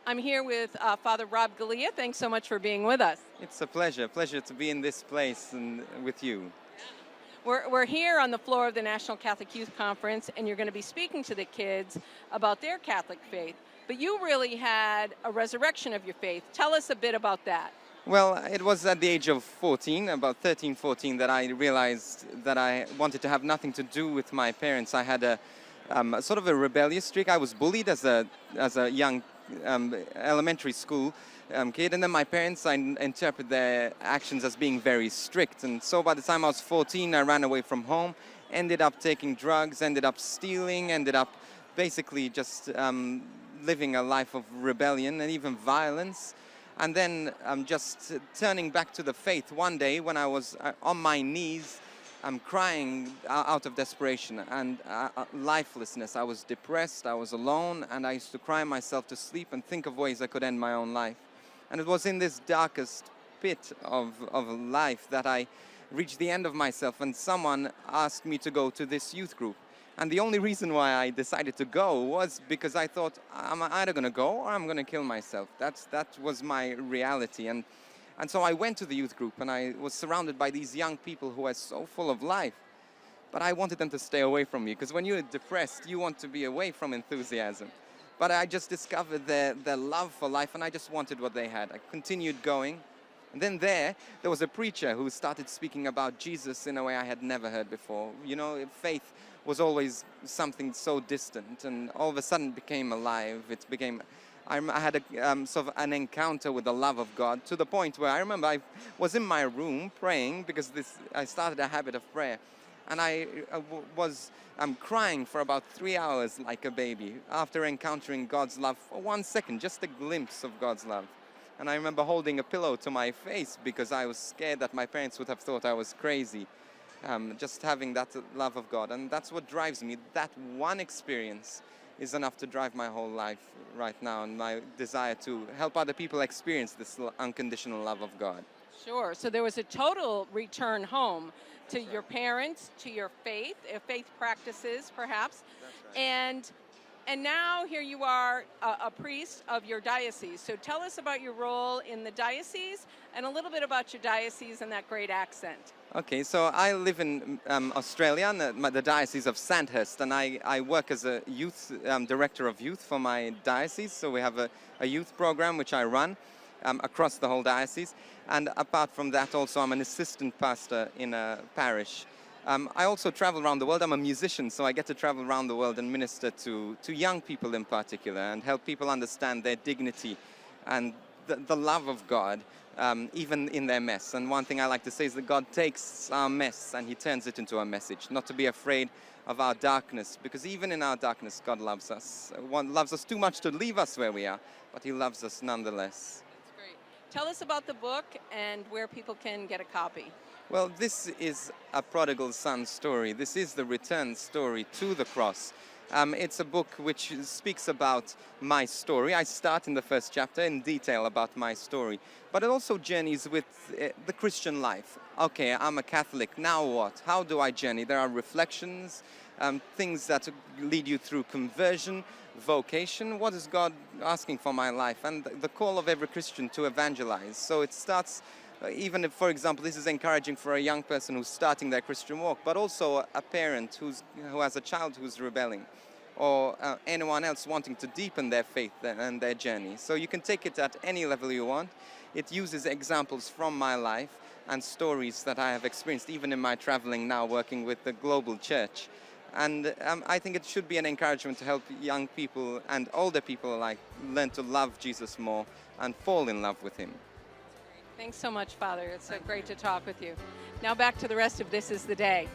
I'm here with Father Rob Galea. Thanks so much for being with us. It's a pleasure to be in this place and with you. We're here on the floor of the National Catholic Youth Conference, and you're going to be speaking to the kids about their Catholic faith. But you really had a resurrection of your faith. Tell us a bit about that. Well, it was at the age of 14, about 13, 14, that I realized that I wanted to have nothing to do with my parents. I had a sort of a rebellious streak. I was bullied as a young elementary school kid, and then my parents, I interpret their actions as being very strict. And so by the time I was 14, I ran away from home, ended up taking drugs, ended up stealing, ended up basically just living a life of rebellion and even violence. And then just turning back to the faith one day when I was on my knees, crying out of desperation and lifelessness. I was depressed, I was alone, and I used to cry myself to sleep and think of ways I could end my own life. And it was in this darkest pit of life that I reached the end of myself, and someone asked me to go to this youth group. And the only reason why I decided to go was because I thought I'm either going to go or I'm going to kill myself. That was my reality. And so I went to the youth group, and I was surrounded by these young people who were so full of life. But I wanted them to stay away from me, because when you're depressed, you want to be away from enthusiasm. But I just discovered their love for life, and I just wanted what they had. I continued going. And then there was a preacher who started speaking about Jesus in a way I had never heard before. You know, faith was always something so distant, and all of a sudden it became alive. I had a sort of an encounter with the love of God, to the point where I remember I was in my room praying, because I started a habit of prayer, and I was crying for about 3 hours like a baby after encountering God's love for 1 second, just a glimpse of God's love. And I remember holding a pillow to my face because I was scared that my parents would have thought I was crazy. Just having that love of God. And that's what drives me. That one experience is enough to drive my whole life right now, and my desire to help other people experience this unconditional love of God. Sure. So there was a total return home to your parents, to your faith practices, perhaps. That's right. And now here you are, a priest of your diocese. So tell us about your role in the diocese and a little bit about your diocese and that great accent. Okay, so I live in Australia, in the Diocese of Sandhurst, and I work as a youth director of youth for my diocese. So we have a youth program which I run across the whole diocese. And apart from that, also I'm an assistant pastor in a parish. I also travel around the world. I'm a musician, so I get to travel around the world and minister to young people in particular, and help people understand their dignity and the love of God, even in their mess. And one thing I like to say is that God takes our mess and he turns it into a message, not to be afraid of our darkness, because even in our darkness, God loves us. One loves us too much to leave us where we are, but he loves us nonetheless. That's great. Tell us about the book and where people can get a copy. Well, this is a prodigal son story. This is the return story to the cross. It's a book which speaks about my story. I start in the first chapter in detail about my story, but it also journeys with the Christian life. Okay, I'm a Catholic, now what? How do I journey? There are reflections, things that lead you through conversion, vocation. What is God asking for my life? And the call of every Christian to evangelize. So it starts, even if, for example, this is encouraging for a young person who's starting their Christian walk, but also a parent who has a child who's rebelling, or anyone else wanting to deepen their faith and their journey. So you can take it at any level you want. It uses examples from my life and stories that I have experienced, even in my traveling now, working with the global church. And I think it should be an encouragement to help young people and older people alike learn to love Jesus more and fall in love with him. Thanks so much, Father. It's so great to talk with you. Now back to the rest of This Is the Day.